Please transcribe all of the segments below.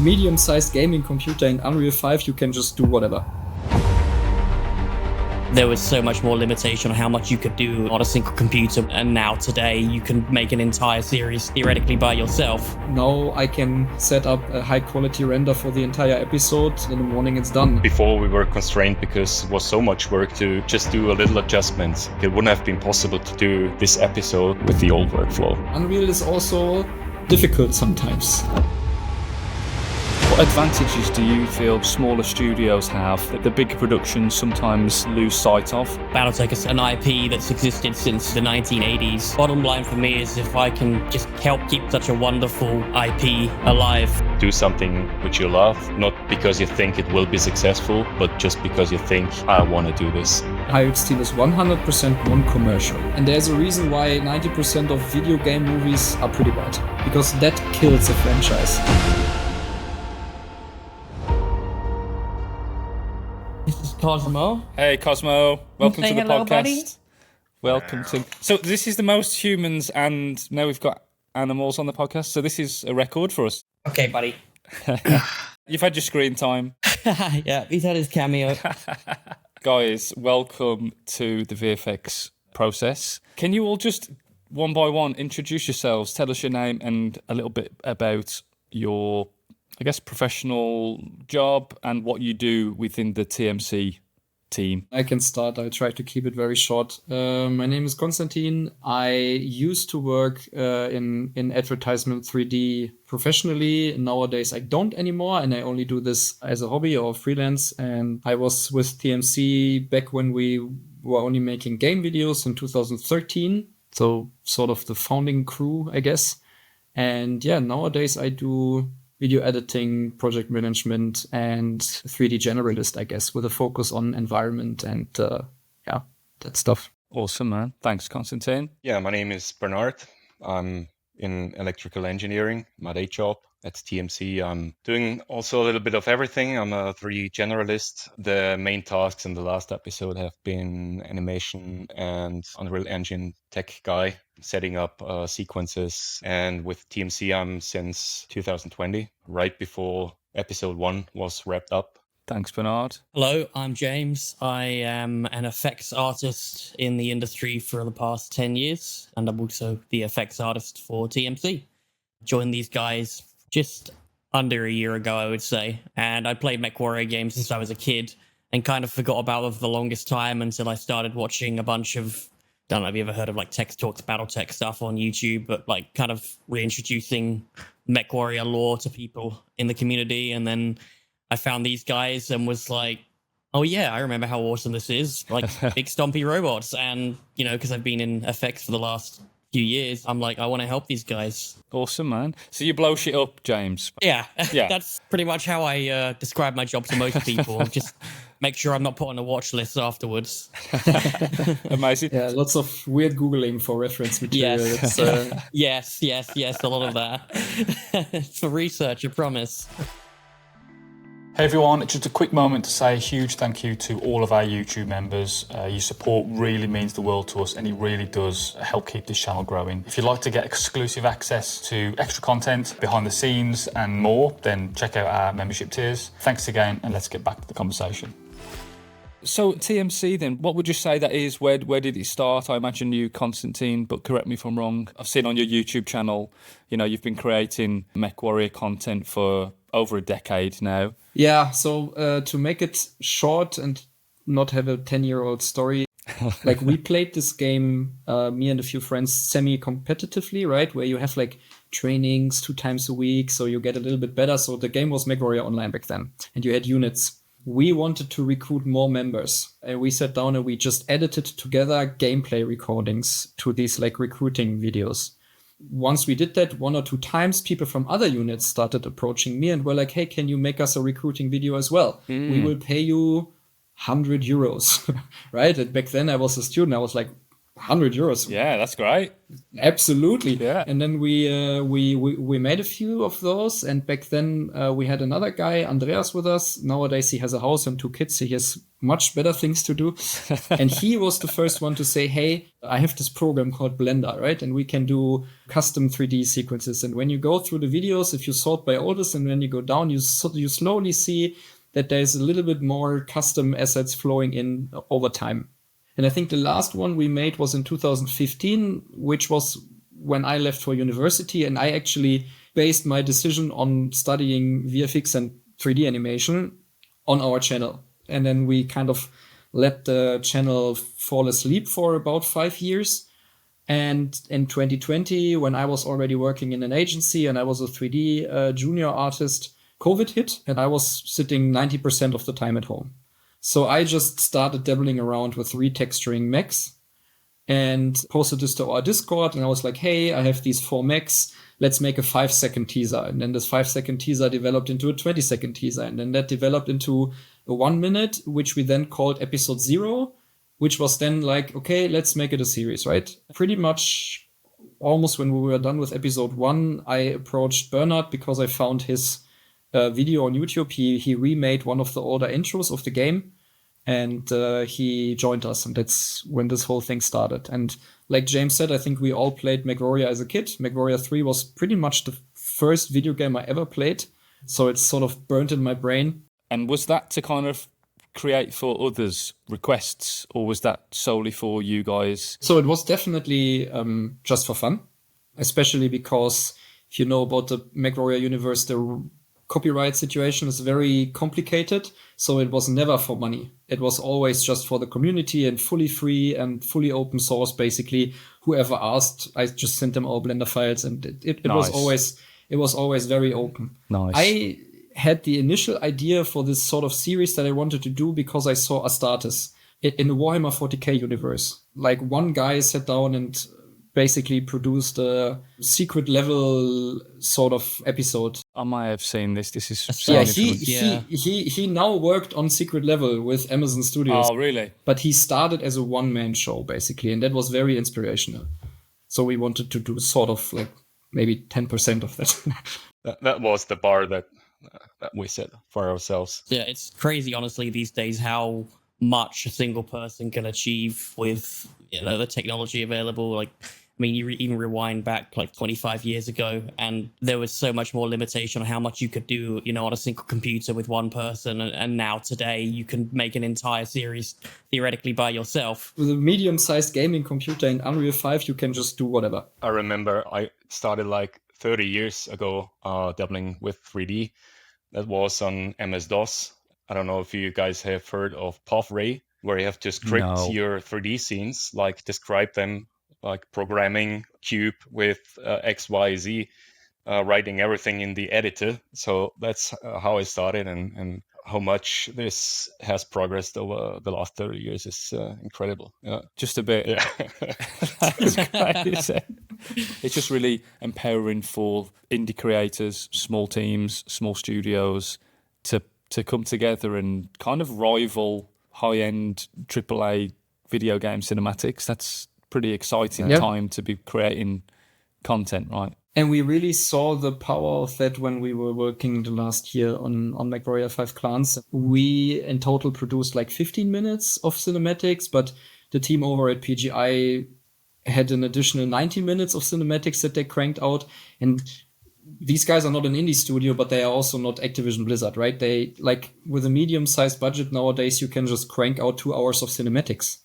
medium-sized gaming computer in Unreal 5, you can just do whatever. There was so much more limitation on how much you could do on a single computer, and now today you can make an entire series theoretically by yourself. Now I can set up a high-quality render for the entire episode. In the morning it's done. Before we were constrained because it was so much work to just do a little adjustments. It wouldn't have been possible to do this episode with the old workflow. Unreal is also difficult sometimes. What advantages do you feel smaller studios have that the bigger productions sometimes lose sight of? BattleTech is an IP that's existed since the 1980s. Bottom line for me is if I can just help keep such a wonderful IP alive. Do something which you love, not because you think it will be successful, but just because you think, I want to do this. Hired Steel is 100% non-commercial. And there's a reason why 90% of video game movies are pretty bad. Because that kills a franchise. This is Cosmo. Hey Cosmo, welcome to the hello, podcast. Buddy. Welcome to. So this is the most humans, and now we've got animals on the podcast. So this is a record for us. Okay, buddy. You've had your screen time. Yeah, he's had his cameo. Guys, welcome to the VFX Process. Can you all just, one by one, introduce yourselves, tell us your name and a little bit about your, I guess, professional job and what you do within the TMC team? I can start. I try to keep it very short. My name is Constantin. I used to work in advertisement 3D professionally. Nowadays, I don't anymore, and I only do this as a hobby or freelance. And I was with TMC back when we were only making game videos in 2013. So sort of the founding crew, I guess. And yeah, nowadays I do video editing, project management, and 3D generalist, I guess, with a focus on environment and that stuff. Awesome, man. Thanks, Constantin. Yeah, my name is Bernhard. I'm in electrical engineering, my day job at TMC. I'm doing also a little bit of everything. I'm a 3D generalist. The main tasks in the last episode have been animation and Unreal Engine tech guy, setting up sequences. And with TMC, I'm since 2020, right before episode 1 was wrapped up. Thanks, Bernhard. Hello, I'm James. I am an effects artist in the industry for the past 10 years, and I'm also the effects artist for TMC. Joined these guys just under a year ago, I would say, and I played MechWarrior games since I was a kid and kind of forgot about them for the longest time until I started watching a bunch of, don't know if you ever heard of like Tech Talks, BattleTech stuff on YouTube, but like kind of reintroducing MechWarrior lore to people in the community. And then I found these guys and was like, oh yeah, I remember how awesome this is. Like big stompy robots. And, you know, because I've been in effects for the last few years, I'm like, I want to help these guys. Awesome, man. So you blow shit up, James. Yeah. That's pretty much how I describe my job to most people. Just make sure I'm not put on a watch list afterwards. Amazing. Yeah, lots of weird Googling for reference material. Yes. Yes, a lot of that. For research, I promise. Hey everyone, just a quick moment to say a huge thank you to all of our YouTube members. Your support really means the world to us and it really does help keep this channel growing. If you'd like to get exclusive access to extra content, behind the scenes and more, then check out our membership tiers. Thanks again and let's get back to the conversation. So TMC then, what would you say that is? Where did it start? I imagine you, Constantine, but correct me if I'm wrong. I've seen on your YouTube channel, you know, you've been creating MechWarrior content for over a decade now. Yeah, so to make it short and not have a 10-year-old story, like we played this game, me and a few friends, semi-competitively, right? Where you have like trainings 2 times a week, so you get a little bit better. So the game was MechWarrior Online back then, and you had units. We wanted to recruit more members, and we sat down and we just edited together gameplay recordings to these like recruiting videos. Once we did that 1 or 2 times, people from other units started approaching me and were like, hey, can you make us a recruiting video as well? We will pay you 100 euros, right? And back then I was a student. I was like, €100. Yeah, that's great. Absolutely. Yeah. And then we made a few of those. And back then we had another guy, Andreas, with us. Nowadays he has a house and 2 kids. He has much better things to do. And he was the first one to say, hey, I have this program called Blender, right? And we can do custom 3D sequences. And when you go through the videos, if you sort by oldest and when you go down, you slowly see that there's a little bit more custom assets flowing in over time. And I think the last one we made was in 2015, which was when I left for university. And I actually based my decision on studying VFX and 3D animation on our channel. And then we kind of let the channel fall asleep for about 5 years. And in 2020, when I was already working in an agency and I was a 3D junior artist, COVID hit and I was sitting 90% of the time at home. So I just started dabbling around with retexturing mechs and posted this to our Discord. And I was like, hey, I have these 4 mechs. Let's make a 5-second teaser. And then this 5-second teaser developed into a 20-second teaser. And then that developed into a 1 minute, which we then called episode 0, which was then like, okay, let's make it a series, right? Pretty much almost when we were done with episode 1, I approached Bernhard because I found his video on YouTube. He remade one of the older intros of the game. And he joined us, and that's when this whole thing started. And like James said, I think we all played MechWarrior as a kid. MechWarrior 3 was pretty much the first video game I ever played, so it's sort of burnt in my brain. And was that to kind of create for others' requests, or was that solely for you guys? So it was definitely just for fun, especially because if you know about the MechWarrior universe, the copyright situation is very complicated. So it was never for money. It was always just for the community and fully free and fully open source. Basically, whoever asked, I just sent them all Blender files, and it Nice. was always very open. Nice. I had the initial idea for this sort of series that I wanted to do because I saw Astartes in the Warhammer 40k universe. Like one guy sat down and basically produced a secret level sort of episode. I might have seen this. This is Yeah, sounding he now worked on Secret Level with Amazon Studios. Oh, really? But he started as a one-man show, basically, and that was very inspirational. So we wanted to do sort of like maybe 10% of that. That was the bar that we set for ourselves. Yeah, it's crazy, honestly, these days how much a single person can achieve with the technology available. Like, I mean, you even rewind back like 25 years ago, and there was so much more limitation on how much you could do, on a single computer with one person. And now today, you can make an entire series theoretically by yourself. With a medium-sized gaming computer in Unreal 5, you can just do whatever. I remember I started like 30 years ago dabbling with 3D. That was on MS-DOS. I don't know if you guys have heard of PathRay, where you have to script your 3D scenes, like describe them, like programming cube with X, Y, Z, writing everything in the editor. So that's how I started, and how much this has progressed over the last 30 years is incredible. Yeah. Just a bit. Yeah. That's crazy. It's just really empowering for indie creators, small teams, small studios to come together and kind of rival high-end AAA video game cinematics. That's pretty exciting time to be creating content, right? And we really saw the power of that when we were working the last year on MechWarrior 5 Clans. We in total produced like 15 minutes of cinematics, but the team over at PGI had an additional 90 minutes of cinematics that they cranked out. And these guys are not an indie studio, but they are also not Activision Blizzard, right? They, like, with a medium-sized budget nowadays, you can just crank out 2 hours of cinematics.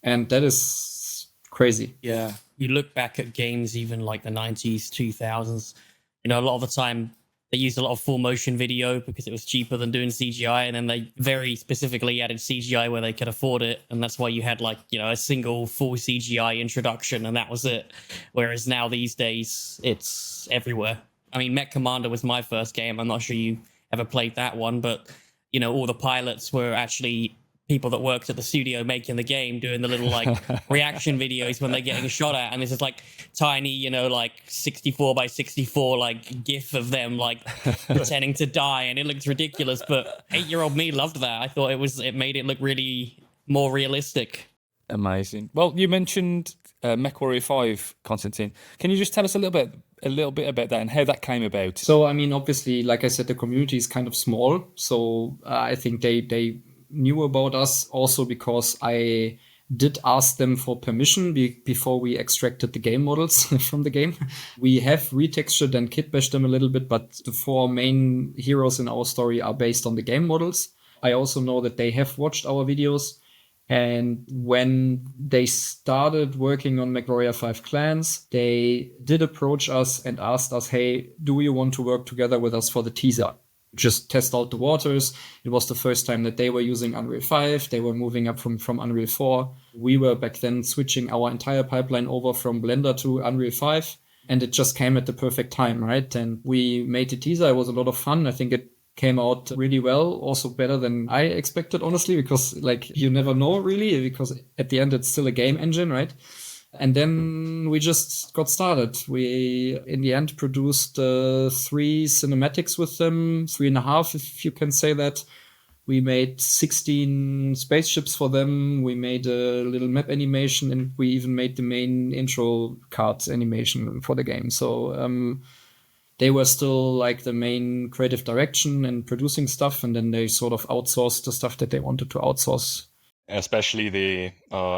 And that is crazy. Yeah. You look back at games even like the 90s, 2000s, a lot of the time they used a lot of full motion video because it was cheaper than doing CGI. And then they very specifically added CGI where they could afford it. And that's why you had like, a single full CGI introduction, and that was it. Whereas now these days it's everywhere. I mean, Mech Commander was my first game. I'm not sure you ever played that one, but, all the pilots were actually people that worked at the studio making the game, doing the little like reaction videos when they're getting shot at. And this is like tiny, like 64 by 64, like GIF of them like pretending to die. And it looked ridiculous, but 8-year-old me loved that. I thought it made it look really more realistic. Amazing. Well, you mentioned MechWarrior 5, Constantine. Can you just tell us a little bit about that and how that came about? So, I mean, obviously, like I said, the community is kind of small. So I think they knew about us also because I did ask them for permission before we extracted the game models from the game. We have retextured and kitbashed them a little bit, but the 4 main heroes in our story are based on the game models. I also know that they have watched our videos. And when they started working on MechWarrior 5 Clans, they did approach us and asked us, hey, do you want to work together with us for the teaser? Just test out the waters. It was the first time that they were using Unreal 5. They were moving up from Unreal 4. We were back then switching our entire pipeline over from Blender to Unreal 5. And it just came at the perfect time, right? And we made the teaser. It was a lot of fun. I think it came out really well, also better than I expected, honestly, because like you never know really, because at the end it's still a game engine, right? And then we just got started. We, in the end, produced 3 cinematics with them, 3.5, if you can say that. We made 16 spaceships for them. We made a little map animation, and we even made the main intro cards animation for the game. So they were still like the main creative direction and producing stuff, and then they sort of outsourced the stuff that they wanted to outsource. Especially the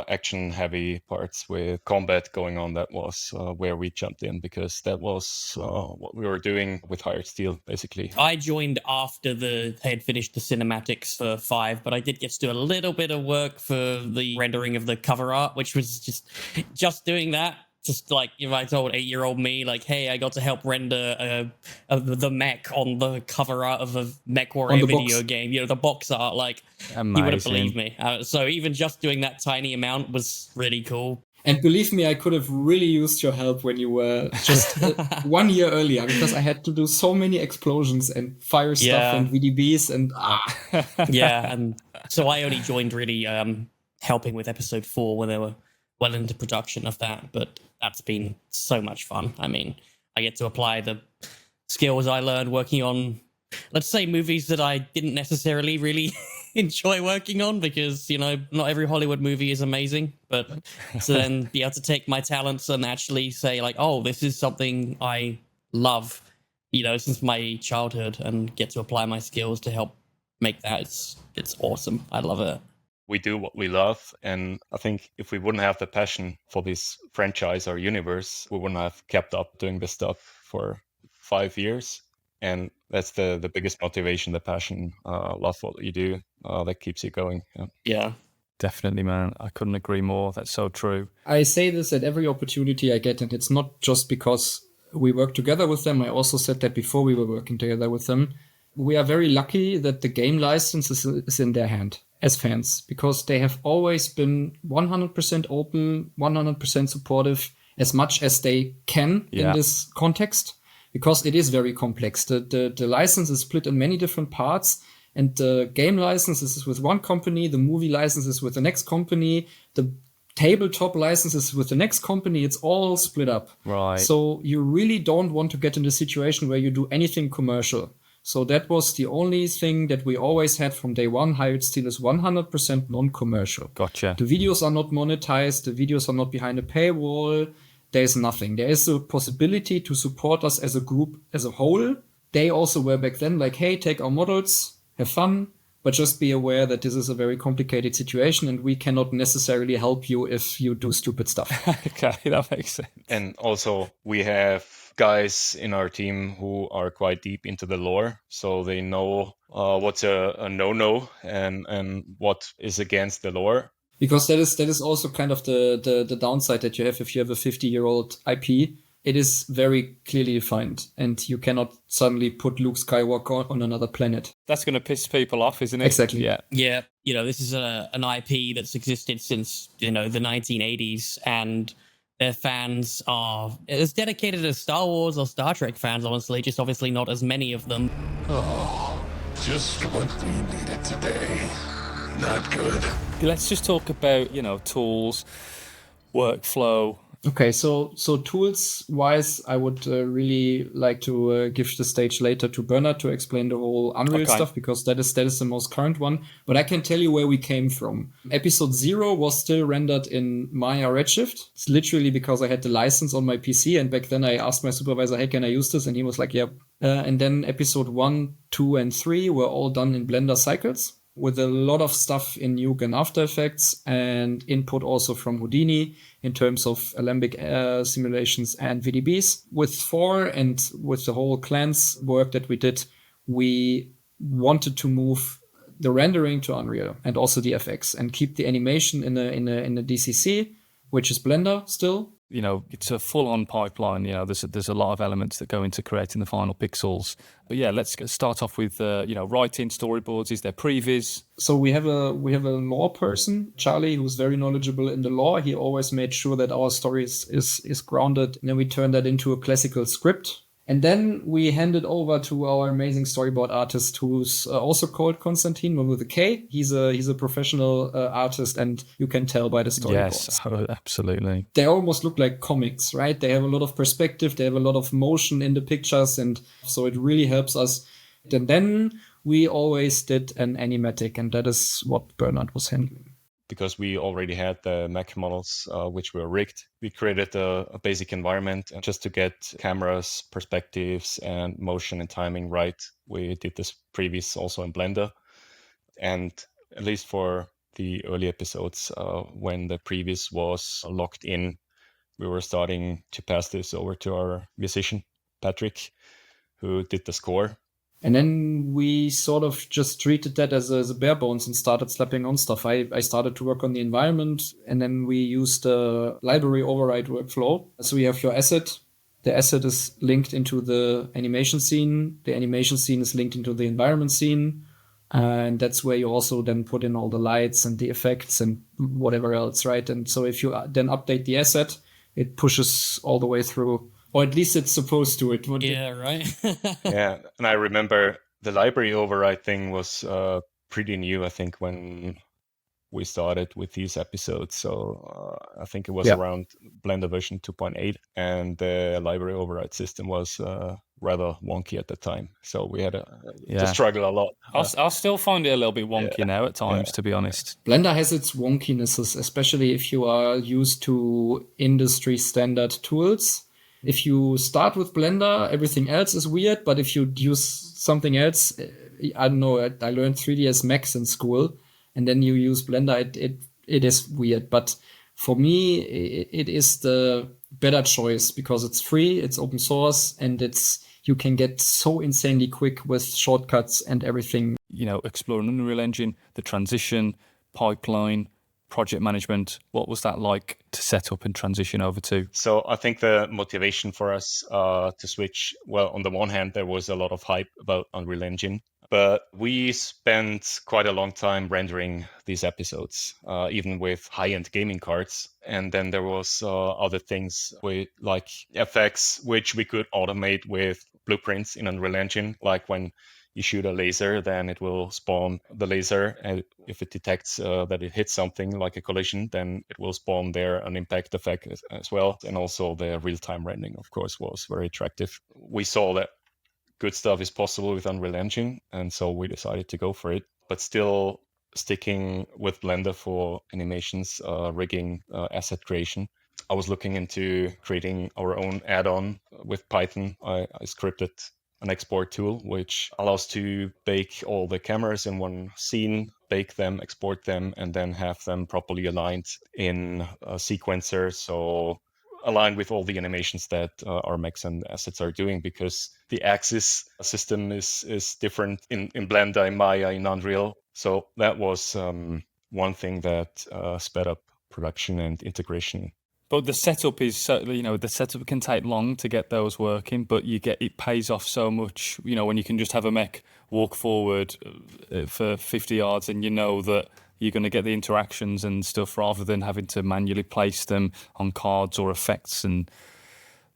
action-heavy parts with combat going on, that was where we jumped in, because that was what we were doing with Hired Steel, basically. I joined after they had finished the cinematics for 5, but I did get to do a little bit of work for the rendering of the cover art, which was just doing that. Just like if I told 8-year-old me, like, hey, I got to help render the mech on the cover art of a MechWarrior video game, you know, the box art, like, Amazing. He wouldn't believe me. So even just doing that tiny amount was really cool. And believe me, I could have really used your help when you were just 1 year earlier, because I had to do so many explosions and fire stuff and VDBs and Yeah, and so I only joined really helping with episode 4 when they were well into production of that, but that's been so much fun. I mean, I get to apply the skills I learned working on, let's say, movies that I didn't necessarily really enjoy working on, because, you know, not every Hollywood movie is amazing, but to then be able to take my talents and actually say, like, oh, this is something I love, you know, since my childhood, and get to apply my skills to help make that, it's awesome. I love it. We do what we love, and I think if we wouldn't have the passion for this franchise or universe, we wouldn't have kept up doing this stuff for 5 years. And that's the biggest motivation, the passion, love what you do, that keeps you going. Yeah. Definitely, man. I couldn't agree more. That's so true. I say this at every opportunity I get, and it's not just because we work together with them. I also said that before we were working together with them. We are very lucky that the game license is in their hand as fans, because they have always been 100% open, 100% supportive, as much as they can in this context, because it is very complex. The license is split in many different parts, and the game license is with one company, the movie license is with the next company, the tabletop license is with the next company. It's all split up. Right. So you really don't want to get in a situation where you do anything commercial. So that was the only thing that we always had from day one. Hired Steel is 100% non-commercial. Gotcha. The videos are not monetized. The videos are not behind a paywall. There's nothing. There is a possibility to support us as a group as a whole. They also were back then like, hey, take our models, have fun, but just be aware that this is a very complicated situation and we cannot necessarily help you if you do stupid stuff. Okay, that makes sense. And also, we have guys in our team who are quite deep into the lore, so they know what's a no-no and what is against the lore. Because that is also kind of the downside that you have if you have a 50-year-old IP. It is very clearly defined, and you cannot suddenly put Luke Skywalker on another planet. That's going to piss people off, isn't it? Exactly. Yeah. Yeah. You know, this is an IP that's existed since, you know, the 1980s, and their fans are as dedicated as Star Wars or Star Trek fans, honestly, just obviously not as many of them. Oh, just what we needed today. Not good. Let's just talk about, you know, tools, workflow, Okay, so tools wise, I would really like to give the stage later to Bernhard to explain the whole Unreal stuff, because that is the most current one. But I can tell you where we came from. Episode 0 was still rendered in Maya Redshift. It's literally because I had the license on my PC, and back then I asked my supervisor, "Hey, can I use this?" And he was like, "Yep." And then episode 1, 2, and 3 were all done in Blender cycles, with a lot of stuff in Nuke and After Effects, and input also from Houdini in terms of Alembic simulations and VDBs. With 4 and with the whole clans work that we did, we wanted to move the rendering to Unreal and also the FX, and keep the animation in a DCC, which is Blender still. You know, it's a full-on pipeline. You know, there's a lot of elements that go into creating the final pixels. But yeah, let's start off with writing storyboards. Is there previs? So we have a law person, Charlie, who's very knowledgeable in the law. He always made sure that our story is grounded, and then we turn that into a classical script. And then we hand it over to our amazing storyboard artist, who's also called Constantin, but with a K. He's a professional artist, and you can tell by the storyboards. Yes, absolutely. They almost look like comics, right? They have a lot of perspective, they have a lot of motion in the pictures, and so it really helps us. And then we always did an animatic, and that is what Bernhard was handling. Because we already had the mech models, which were rigged. We created a basic environment, and just to get cameras, perspectives, and motion and timing right, we did this previs also in Blender. And at least for the early episodes, when the previs was locked in, we were starting to pass this over to our musician, Patrick, who did the score. And then we sort of just treated that as a bare bones and started slapping on stuff. I started to work on the environment, and then we used the library override workflow. So you have your asset. The asset is linked into the animation scene. The animation scene is linked into the environment scene. And that's where you also then put in all the lights and the effects and whatever else, right? And so if you then update the asset, it pushes all the way through. Or at least it's supposed to. Right. Yeah, and I remember the library override thing was pretty new, I think, when we started with these episodes. So I think it was around Blender version 2.8, and the library override system was rather wonky at the time. So we had to struggle a lot. I'll still find it a little bit wonky now at times, to be honest. Blender has its wonkinesses, especially if you are used to industry standard tools. If you start with Blender, everything else is weird. But if you use something else, I don't know, I learned 3ds Max in school, and then you use Blender, it is weird. But for me, it is the better choice because it's free, it's open source, and you can get so insanely quick with shortcuts and everything. You know, exploring Unreal Engine, the transition, pipeline, project management, what was that like to set up and transition over to? So I think the motivation for us to switch, well, on the one hand, there was a lot of hype about Unreal Engine, but we spent quite a long time rendering these episodes, even with high-end gaming cards. And then there was other things like FX, which we could automate with blueprints in Unreal Engine, like when you shoot a laser, then it will spawn the laser, and if it detects that it hits something like a collision, then it will spawn there an impact effect as well. And also the real-time rendering, of course, was very attractive. We saw that good stuff is possible with Unreal Engine, and so we decided to go for it, but still sticking with Blender for animations, rigging, asset creation. I was looking into creating our own add-on with Python. I scripted an export tool, which allows to bake all the cameras in one scene, bake them, export them, and then have them properly aligned in a sequencer. So aligned with all the animations that our mechs and assets are doing, because the axis system is different in Blender, in Maya, in Unreal. So that was one thing that sped up production and integration. But the setup is, the setup can take long to get those working, but it pays off so much, when you can just have a mech walk forward for 50 yards and you know that you're going to get the interactions and stuff rather than having to manually place them on cards or effects. And,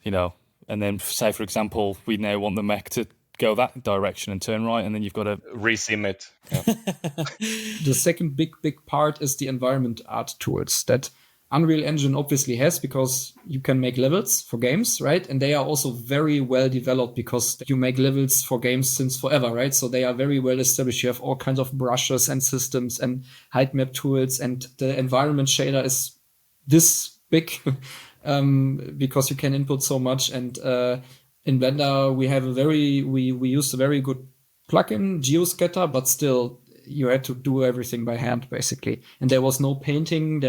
and then say, for example, we now want the mech to go that direction and turn right, and then you've got to resim it. Yeah. The second big part is the environment art tools that Unreal Engine obviously has, because you can make levels for games, right? And they are also very well developed because you make levels for games since forever, right? So they are very well established. You have all kinds of brushes and systems and height map tools, and the environment shader is this big because you can input so much. And in Blender, we used a very good plugin, GeoScatter, but still you had to do everything by hand, basically. And there was no painting.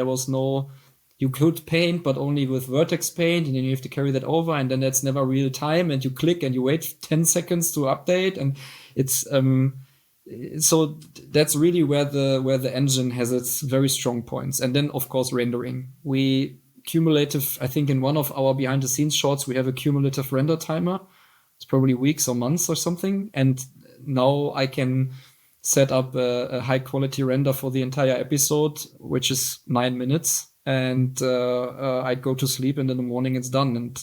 You could paint, but only with vertex paint, and then you have to carry that over, and then that's never real time, and you click and you wait 10 seconds to update, and it's so that's really where the engine has its very strong points. And then, of course, rendering. I think in one of our behind the scenes shots, we have a cumulative render timer. It's probably weeks or months or something, and now I can set up a high quality render for the entire episode, which is 9 minutes. And I go to sleep, and in the morning it's done.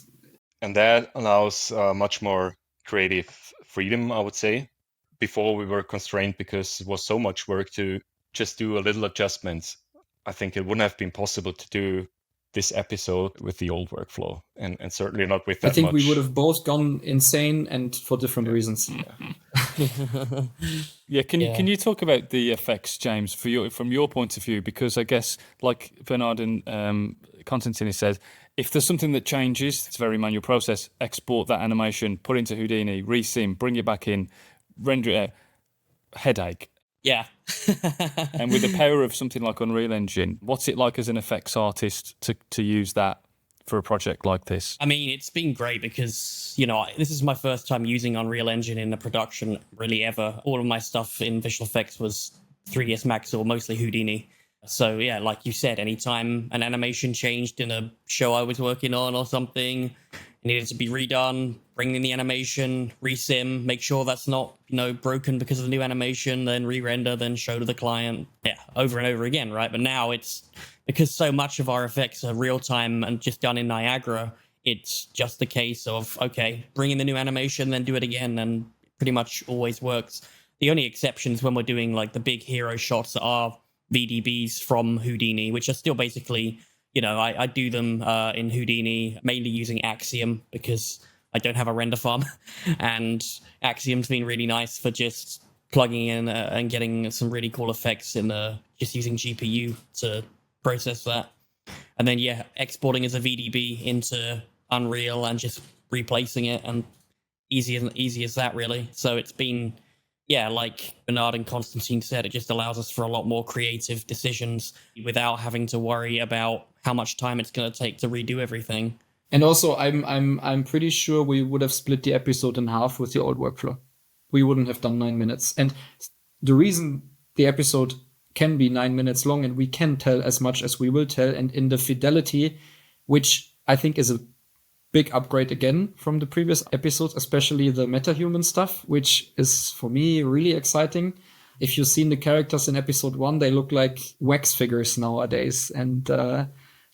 And that allows much more creative freedom, I would say. Before we were constrained because it was so much work to just do a little adjustments. I think it wouldn't have been possible to do this episode with the old workflow, and certainly not with that much. I think we would have both gone insane, and for different reasons. Yeah. Can you talk about the effects, James, from your point of view? Because I guess, like Bernhard and Constantin said, if there's something that changes, it's a very manual process. Export that animation, put into Houdini, resim, bring it back in, render it. Headache. Yeah. And with the power of something like Unreal Engine, what's it like as an effects artist to use that for a project like this? I mean, it's been great because, this is my first time using Unreal Engine in a production really ever. All of my stuff in visual effects was 3ds Max or mostly Houdini. So yeah, like you said, anytime an animation changed in a show I was working on or something, it needed to be redone, bring in the animation, resim, make sure that's not, broken because of the new animation, then re-render, then show to the client. Yeah, over and over again, right? But now it's, because so much of our effects are real-time and just done in Niagara, it's just a case of, okay, bring in the new animation, then do it again, and pretty much always works. The only exception is when we're doing like the big hero shots that are VDBs from Houdini, which are still basically, I do them in Houdini, mainly using Axiom because I don't have a render farm. And Axiom's been really nice for just plugging in and getting some really cool effects in just using GPU to process that. And then, exporting as a VDB into Unreal and just replacing it, and easy as that, really. So it's been, like Bernhard and Constantin said, it just allows us for a lot more creative decisions without having to worry about how much time it's going to take to redo everything. And also, I'm pretty sure we would have split the episode in half with the old workflow. We wouldn't have done 9 minutes. And the reason the episode can be 9 minutes long and we can tell as much as we will tell, and in the fidelity, which I think is a big upgrade again from the previous episodes, especially the metahuman stuff, which is for me really exciting. If you've seen the characters in episode 1, they look like wax figures nowadays. And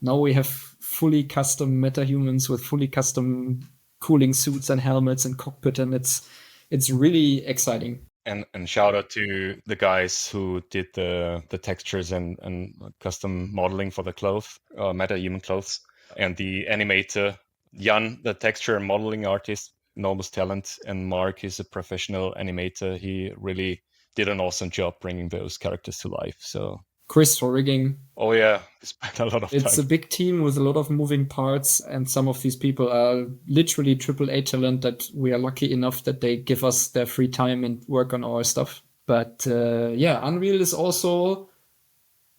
now we have fully custom metahumans with fully custom cooling suits and helmets and cockpit, and it's really exciting. And shout out to the guys who did the textures and custom modeling for the clothes, metahuman clothes, and the animator Jan, the texture and modeling artist, enormous talent, and Mark is a professional animator. He really did an awesome job bringing those characters to life. So Chris for rigging. Oh yeah, we spent a lot of time. It's a big team with a lot of moving parts, and some of these people are literally AAA talent that we are lucky enough that they give us their free time and work on our stuff. But Unreal is also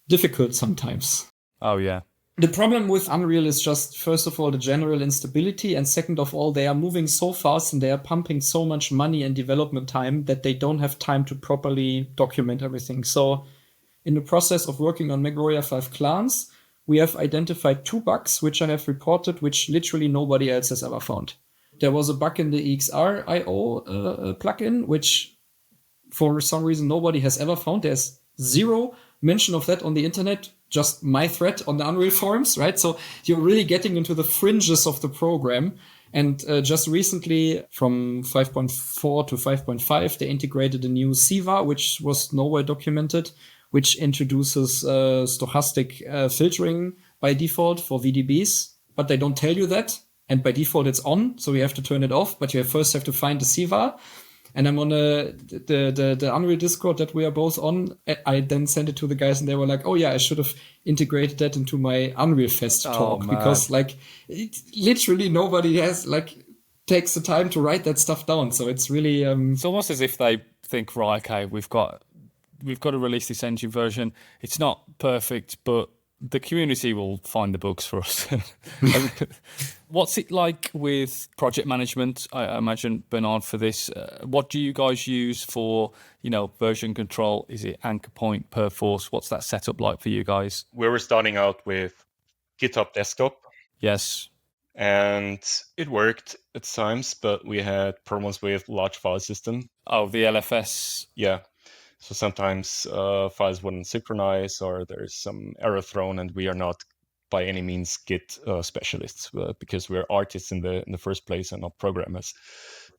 difficult sometimes. Oh yeah. The problem with Unreal is just, first of all, the general instability, and second of all, they are moving so fast and they are pumping so much money and development time that they don't have time to properly document everything. So in the process of working on MechWarrior 5 Clans, we have identified 2 bugs which I have reported, which literally nobody else has ever found. There was a bug in the EXR.io plugin, which for some reason nobody has ever found. There's zero mention of that on the internet, just my thread on the Unreal forums, right? So you're really getting into the fringes of the program. And just recently, from 5.4 to 5.5, they integrated a new SIVA, which was nowhere documented, which introduces stochastic filtering by default for VDBs, but they don't tell you that. And by default, it's on, so you have to turn it off. But you first have to find the CVAR. And I'm on the Unreal Discord that we are both on. I then sent it to the guys, and they were like, "Oh yeah, I should have integrated that into my Unreal Fest talk because literally nobody has takes the time to write that stuff down." So it's really it's almost as if they think, right, okay, we've got to release this engine version. It's not perfect, but the community will find the bugs for us. What's it like with project management? I imagine, Bernhard, for this, what do you guys use for, version control? Is it Anchor Point, Perforce? What's that setup like for you guys? We were starting out with GitHub Desktop. Yes. And it worked at times, but we had problems with large file system. Oh, the LFS. Yeah. So sometimes files wouldn't synchronize, or there's some error thrown, and we are not by any means Git specialists because we're artists in the first place and not programmers.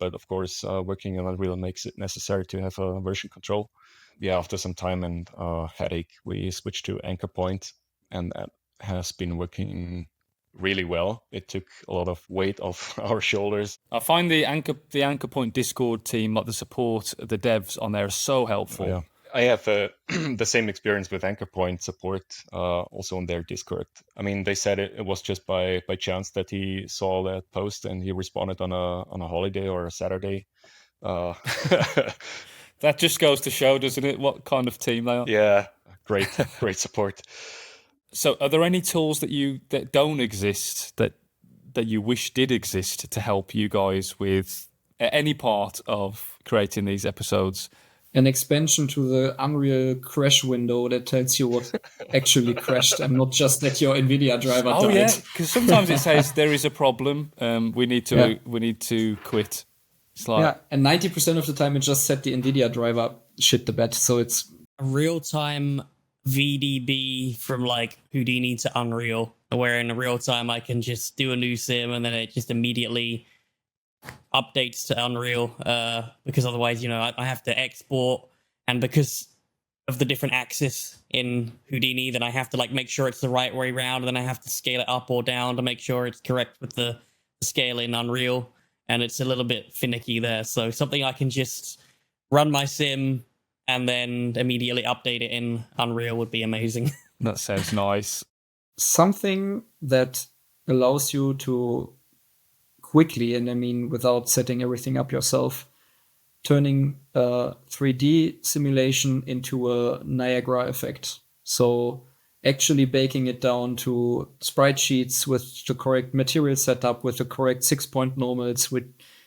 But of course, working on Unreal makes it necessary to have a version control. Yeah, after some time and headache, we switched to Anchor Point, and that has been working really well. It took a lot of weight off our shoulders. I find the Anchor Point Discord team, like the support, the devs on there, are so helpful. Yeah. I have the same experience with Anchor Point support also on their Discord. I mean, they said it was just by chance that he saw that post and he responded on a holiday or a Saturday. That just goes to show, doesn't it, what kind of team they are? Yeah, great support. So are there any tools that don't exist that you wish did exist to help you guys with any part of creating these episodes? An expansion to the Unreal crash window that tells you what actually crashed and not just that your NVIDIA driver died. Oh yeah, because sometimes it says there is a problem. We need to quit. It's like, and 90% of the time it just said the NVIDIA driver shit the bed. So it's a real-time VDB from Houdini to Unreal, where in real time I can just do a new sim and then it just immediately updates to Unreal, because otherwise, I have to export, and because of the different axis in Houdini, then I have to make sure it's the right way around, and then I have to scale it up or down to make sure it's correct with the scale in Unreal, and it's a little bit finicky there. So something I can just run my sim and then immediately update it in Unreal would be amazing. That sounds nice. Something that allows you to quickly, and I mean without setting everything up yourself, turning a 3D simulation into a Niagara effect. So actually baking it down to sprite sheets with the correct material setup, with the correct 6-point normals,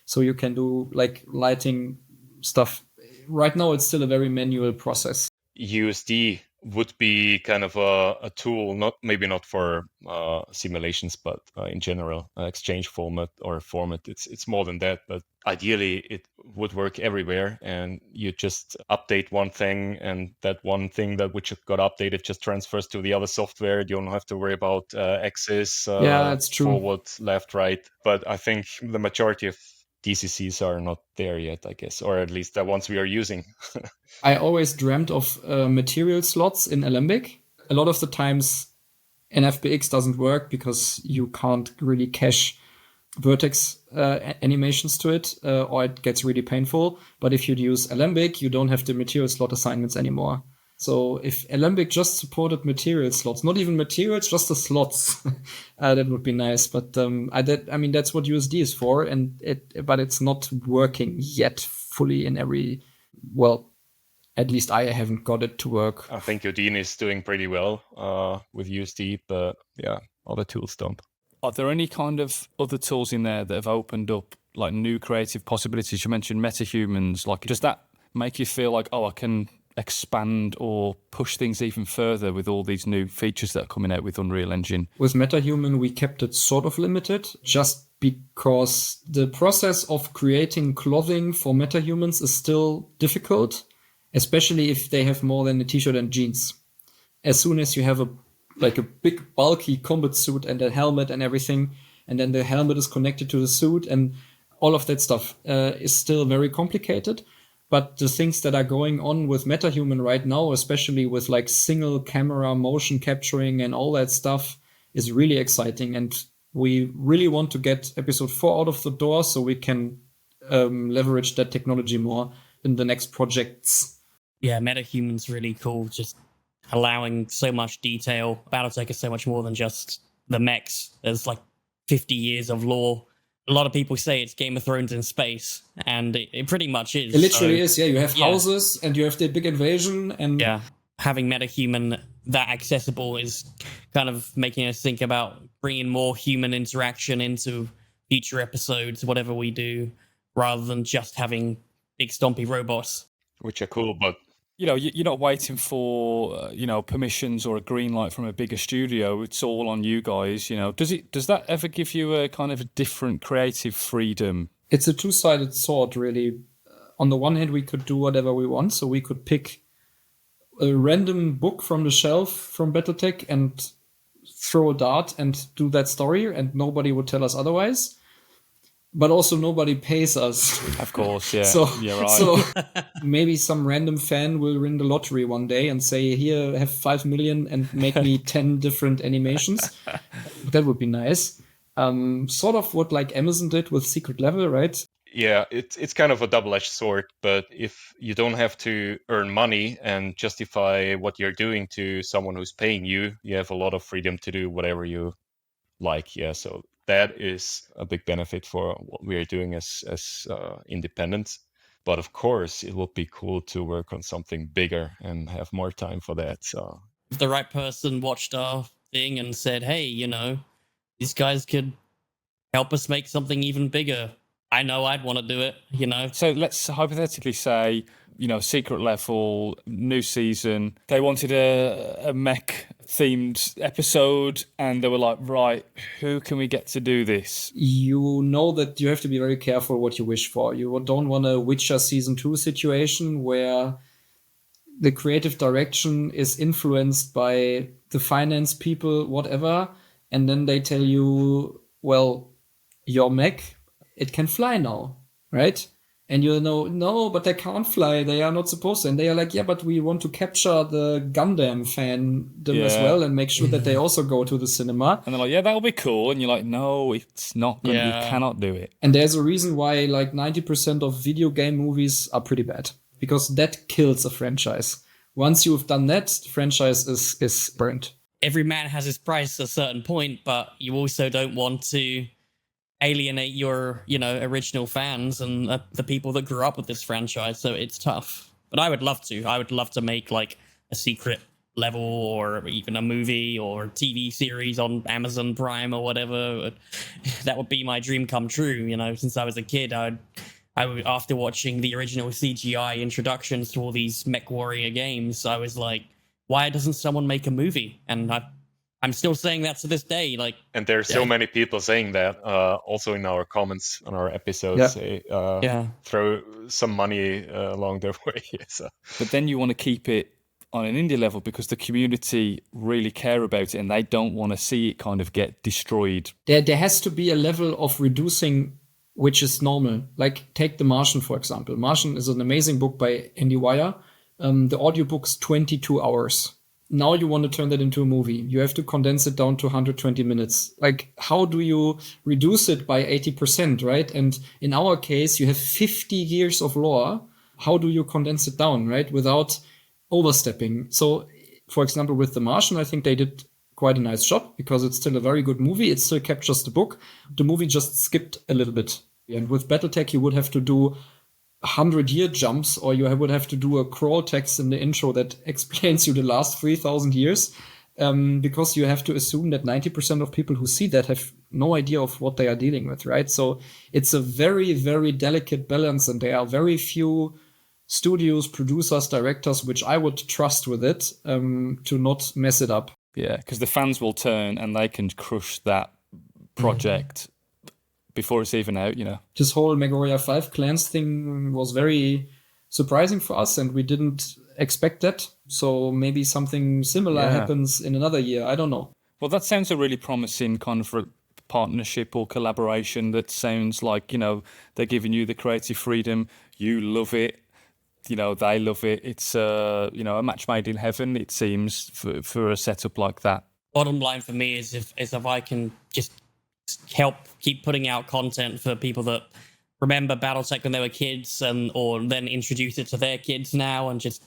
so you can do lighting stuff. Right now, it's still a very manual process. USD would be kind of a tool, maybe not for simulations, but in general, exchange format. It's more than that, but ideally it would work everywhere, and you just update one thing, and that one thing that which got updated just transfers to the other software. You don't have to worry about axis, that's true. Forward, left, right. But I think the majority of DCCs are not there yet, I guess, or at least the ones we are using. I always dreamt of material slots in Alembic. A lot of the times NFBX doesn't work because you can't really cache vertex animations to it, or it gets really painful. But if you use Alembic, you don't have the material slot assignments anymore. So if Alembic just supported material slots, not even materials, just the slots, that would be nice. But that's what USD is for, but it's not working yet fully in every. Well, at least I haven't got it to work. I think Houdini is doing pretty well with USD, but yeah, other tools don't. Are there any kind of other tools in there that have opened up new creative possibilities? You mentioned metahumans. Does that make you feel like, I can expand or push things even further with all these new features that are coming out with Unreal Engine? With MetaHuman, we kept it sort of limited just because the process of creating clothing for metahumans is still difficult, especially if they have more than a t-shirt and jeans. As soon as you have a big bulky combat suit and a helmet and everything, and then the helmet is connected to the suit and all of that stuff is still very complicated. But the things that are going on with MetaHuman right now, especially with single camera motion capturing and all that stuff, is really exciting. And we really want to get episode 4 out of the door so we can leverage that technology more in the next projects. Yeah, MetaHuman's really cool, just allowing so much detail. BattleTech is so much more than just the mechs. There's like 50 years of lore. A lot of people say it's Game of Thrones in space, and it pretty much is. It literally is, yeah. You have houses, and you have the big invasion, and... Yeah, having MetaHuman that accessible is kind of making us think about bringing more human interaction into future episodes, whatever we do, rather than just having big stompy robots. Which are cool, but you're not waiting for permissions or a green light from a bigger studio. It's all on you guys. Does that ever give you a kind of a different creative freedom? It's a two-sided sword, really. On the one hand, we could do whatever we want, so we could pick a random book from the shelf from BattleTech and throw a dart and do that story, and nobody would tell us otherwise. But also nobody pays us. Of course, yeah. So, you're right. So maybe some random fan will win the lottery one day and say, here, have 5 million and make me 10 different animations. That would be nice. Sort of what like Amazon did with Secret Level, right? Yeah, it's kind of a double-edged sword, but if you don't have to earn money and justify what you're doing to someone who's paying you, you have a lot of freedom to do whatever you like. Yeah, so that is a big benefit for what we are doing as independents. But of course, it would be cool to work on something bigger and have more time for that. So if the right person watched our thing and said, hey, these guys could help us make something even bigger, I know I'd want to do it, So let's hypothetically say, Secret Level, new season, they wanted a mech-themed episode, and they were like, right, who can we get to do this? You know that you have to be very careful what you wish for. You don't want a Witcher Season 2 situation where the creative direction is influenced by the finance people, whatever, and then they tell you, well, your mech, it can fly now, right? And no, but they can't fly. They are not supposed to. And they are like, yeah, but we want to capture the Gundam fandom as well and make sure that they also go to the cinema. And they're like, yeah, that'll be cool. And you're like, no, it's not going to, you cannot do it. And there's a reason why like 90% of video game movies are pretty bad, because that kills a franchise. Once you've done that, the franchise is burnt. Every man has his price at a certain point, but you also don't want to alienate your, original fans and the people that grew up with this franchise. So it's tough. But I would love to. I would love to make like a Secret Level or even a movie or TV series on Amazon Prime or whatever. That would be my dream come true. Since I was a kid, I would, after watching the original CGI introductions to all these MechWarrior games, I was like, why doesn't someone make a movie? And I'm still saying that to this day. And there's so many people saying that. Also in our comments on our episodes, throw some money along their way. So. But then you want to keep it on an indie level because the community really care about it and they don't want to see it kind of get destroyed. There has to be a level of reducing which is normal. Like take The Martian, for example. Martian is an amazing book by Andy Weir. The audiobook's 22 hours. Now you want to turn that into a movie. You have to condense it down to 120 minutes. Like, how do you reduce it by 80%, right? And in our case, you have 50 years of lore. How do you condense it down, right? Without overstepping. So, for example, with The Martian, I think they did quite a nice job because it's still a very good movie. It still captures the book. The movie just skipped a little bit. And with BattleTech, you would have to do 100-year jumps, or you would have to do a crawl text in the intro that explains you the last 3,000 years, because you have to assume that 90% of people who see that have no idea of what they are dealing with, right? So it's a very, very delicate balance, and there are very few studios, producers, directors, which I would trust with it, to not mess it up. Yeah, because the fans will turn and they can crush that project before it's even out, This whole MechWarrior 5 Clans thing was very surprising for us, and we didn't expect that. So maybe something similar happens in another year. I don't know. Well, that sounds a really promising kind of partnership or collaboration. That sounds like, they're giving you the creative freedom. You love it. They love it. It's, a match made in heaven, it seems, for a setup like that. Bottom line for me is if I can just help keep putting out content for people that remember BattleTech when they were kids, or then introduce it to their kids now, and just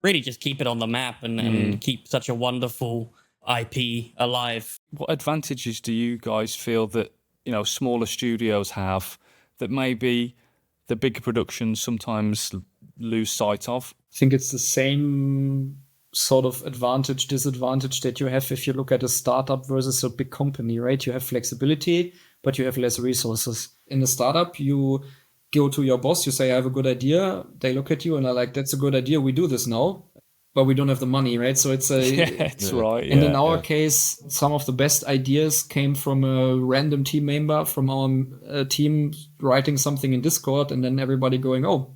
really just keep it on the map and keep such a wonderful IP alive. What advantages do you guys feel that, you know, smaller studios have that maybe the bigger productions sometimes lose sight of? I think it's the same sort of advantage, disadvantage that you have if you look at a startup versus a big company, right? You have flexibility, but you have less resources. In a startup, you go to your boss, you say, I have a good idea. They look at you and are like, that's a good idea. We do this now, but we don't have the money, right? So it's a... Yeah, that's right. And in our case, some of the best ideas came from a random team member from our team writing something in Discord, and then everybody going, oh,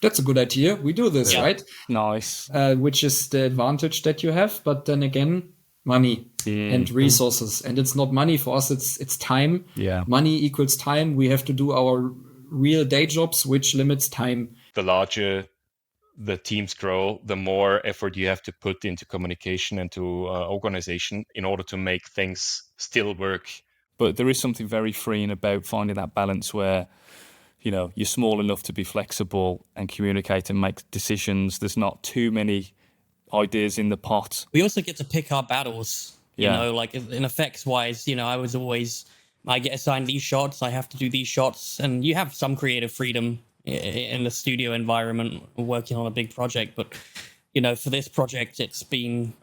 that's a good idea. We do this, right? Nice. Which is the advantage that you have. But then again, money and resources. And it's not money for us. It's time. Yeah. Money equals time. We have to do our real day jobs, which limits time. The larger the teams grow, the more effort you have to put into communication and to organization in order to make things still work. But there is something very freeing about finding that balance where, you know, you're small enough to be flexible and communicate and make decisions. There's not too many ideas in the pot. We also get to pick our battles, you know, like in effects wise, you know, I get assigned these shots, I have to do these shots, and you have some creative freedom in the studio environment working on a big project. But, you know, for this project, it's been,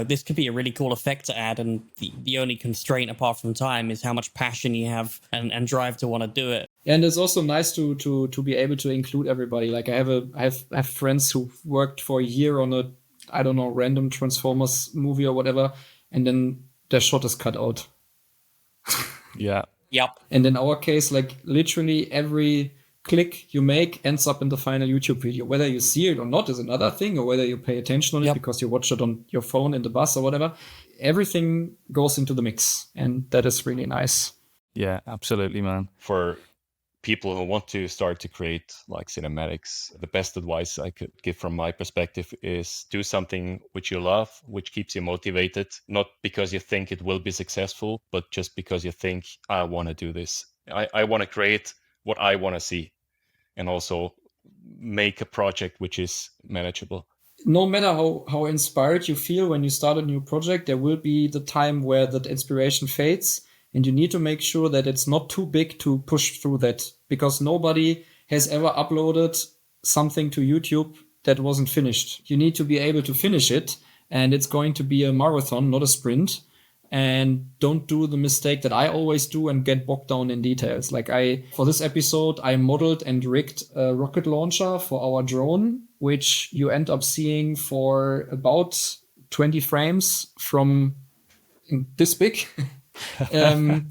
this could be a really cool effect to add, and the only constraint apart from time is how much passion you have and drive to want to do it. And it's also nice to be able to include everybody. Like I have friends who worked for a year on a, I don't know, random Transformers movie or whatever, and then their shot is cut out. Yeah. Yep. And in our case, like literally every click you make ends up in the final YouTube video. Whether you see it or not is another thing, or whether you pay attention on it because you watch it on your phone in the bus or whatever. Everything goes into the mix, and that is really nice. Yeah, absolutely, man. For people who want to start to create like cinematics, the best advice I could give from my perspective is do something which you love, which keeps you motivated, not because you think it will be successful, but just because you think, I want to do this. I want to create what I want to see, and also make a project which is manageable. No matter how inspired you feel when you start a new project, there will be the time where that inspiration fades, and you need to make sure that it's not too big to push through that, because nobody has ever uploaded something to YouTube that wasn't finished. You need to be able to finish it, and it's going to be a marathon, not a sprint. And don't do the mistake that I always do and get bogged down in details. Like for this episode, I modeled and rigged a rocket launcher for our drone, which you end up seeing for about 20 frames from this big. And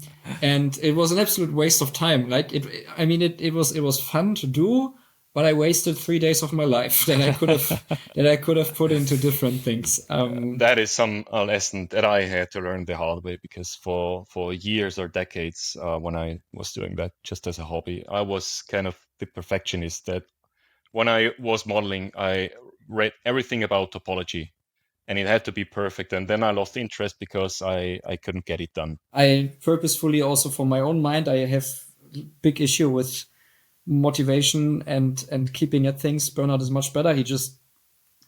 it was an absolute waste of time. Like it was fun to do, but I wasted 3 days of my life that I could have put into different things. That is some lesson that I had to learn the hard way, because for years or decades, when I was doing that just as a hobby, I was kind of the perfectionist that when I was modeling, I read everything about topology, and it had to be perfect. And then I lost interest because I couldn't get it done. I purposefully also, for my own mind, I have big issue with motivation and keeping at things. Bernhard is much better. He just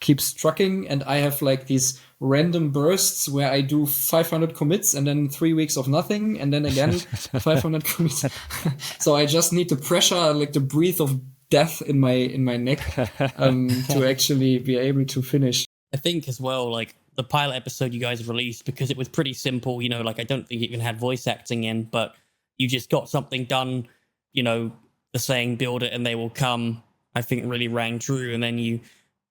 keeps trucking, and I have like these random bursts where I do 500 commits and then 3 weeks of nothing, and then again 500 commits. So I just need the pressure, like the breath of death in my neck to actually be able to finish. I think as well, like the pilot episode you guys released, because it was pretty simple, you know, like I don't think it even had voice acting in, but you just got something done, you know, the saying build it and they will come, I think really rang true. And then you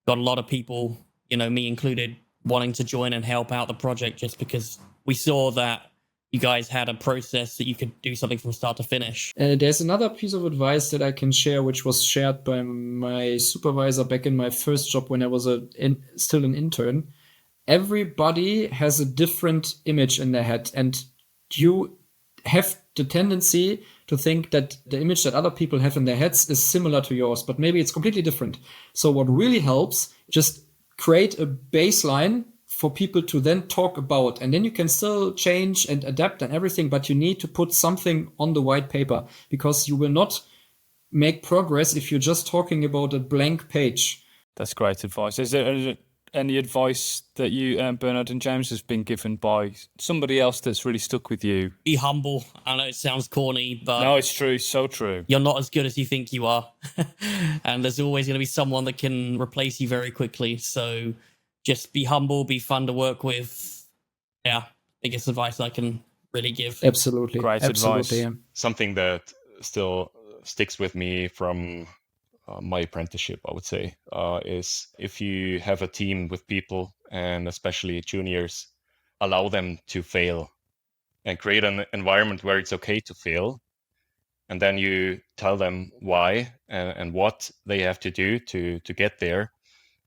got a lot of people, you know, me included, wanting to join and help out the project just because we saw that you guys had a process that you could do something from start to finish. There's another piece of advice that I can share, which was shared by my supervisor back in my first job when I was still an intern. Everybody has a different image in their head, and you have the tendency to think that the image that other people have in their heads is similar to yours, but maybe it's completely different. So what really helps, just create a baseline for people to then talk about. And then you can still change and adapt and everything, but you need to put something on the white paper, because you will not make progress if you're just talking about a blank page. That's great advice. Is there any advice that you, Bernhard and James, has been given by somebody else that's really stuck with you? Be humble. I know it sounds corny, but No, it's true. So true. you're not as good as you think you are. And there's always going to be someone that can replace you very quickly. So just be humble, be fun to work with. Yeah, biggest advice I can really give. Absolutely. Great Absolutely. advice. Something that still sticks with me from my apprenticeship, I would say, is if you have a team with people, and especially juniors, allow them to fail and create an environment where it's okay to fail. And then you tell them why and what they have to do to get there,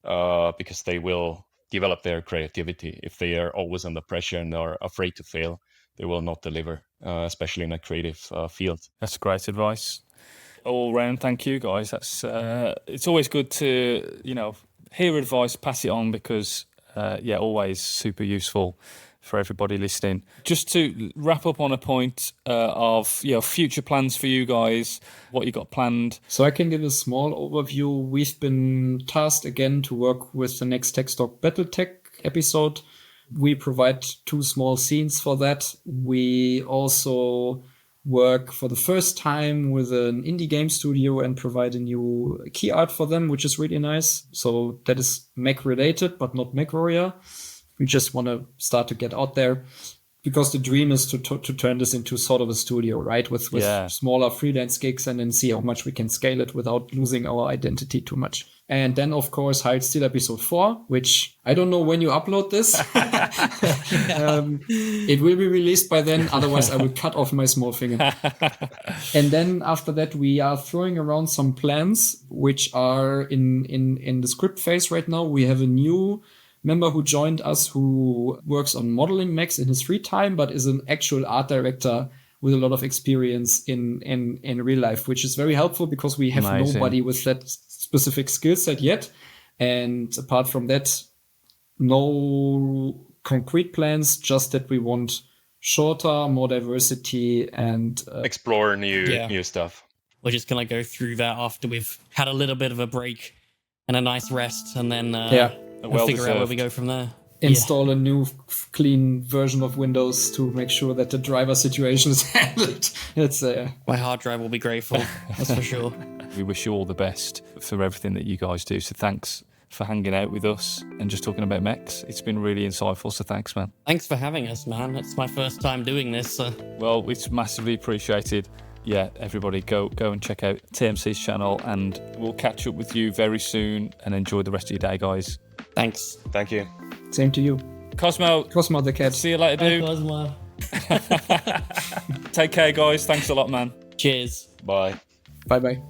because they will develop their creativity. If they are always under pressure and are afraid to fail, they will not deliver, especially in a creative field. That's great advice. All round, thank you guys. That's it's always good to hear advice, pass it on, because always super useful for everybody listening. Just to wrap up on a point of future plans for you guys, what you got planned. So I can give a small overview. We've been tasked again to work with the next Tech Talk BattleTech episode. We provide 2 small scenes for that. We also work for the first time with an indie game studio and provide a new key art for them, which is really nice. So that is mech related, but not MechWarrior. We just want to start to get out there, because the dream is to turn this into sort of a studio, right? With smaller freelance gigs, and then see how much we can scale it without losing our identity too much. And then, of course, Hide Steel episode 4, which I don't know when you upload this. It will be released by then. Otherwise, I will cut off my small finger. And then after that, we are throwing around some plans, which are in the script phase right now. We have a new member who joined us who works on modeling mechs in his free time, but is an actual art director with a lot of experience in real life, which is very helpful because we have nobody with that specific skill set yet. And apart from that, no concrete plans, just that we want shorter, more diversity, and explore new stuff. We're just going to go through that after we've had a little bit of a break and a nice rest, and then we'll figure out where we go from there. Install a new clean version of Windows to make sure that the driver situation is handled. It's my hard drive will be grateful, that's for sure. We wish you all the best for everything that you guys do. So thanks for hanging out with us and just talking about mechs. It's been really insightful, so thanks, man. Thanks for having us, man. It's my first time doing this. So. Well, it's massively appreciated. Yeah, everybody go and check out TMC's channel, and we'll catch up with you very soon, and enjoy the rest of your day, guys. Thanks. Thank you. Same to you. Cosmo the cat. See you later, dude. Cosmo. Take care, guys. Thanks a lot, man. Cheers. Bye. Bye-bye.